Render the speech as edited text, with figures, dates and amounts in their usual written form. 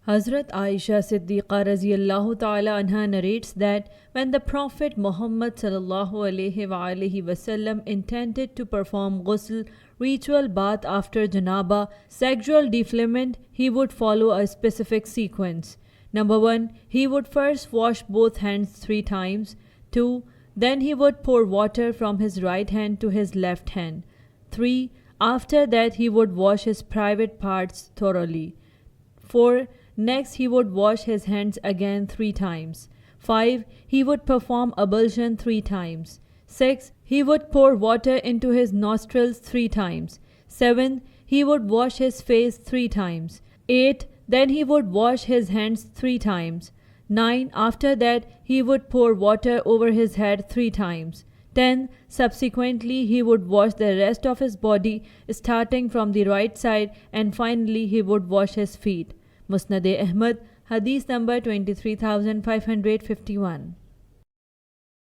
Hazrat Aisha Siddiqa Raziyallahu Ta'ala Anha narrates that when the Prophet Mohammad S.A.W. intended to perform ghusl, ritual bath after janaba, sexual defilement, he would follow a specific sequence. Number 1, he would first wash both hands 3 times. 2, then he would pour water from his right hand to his left hand. 3, after that he would wash his private parts thoroughly. 4, next he would wash his hands again 3 times. 5, he would perform ablution 3 times. 6, he would pour water into his nostrils 3 times. 7, he would wash his face 3 times. 8, then he would wash his hands 3 times. 9, after that he would pour water over his head 3 times. 10, subsequently he would wash the rest of his body starting from the right side, and finally he would wash his feet. Musnad Ahmad Hadith number 23551.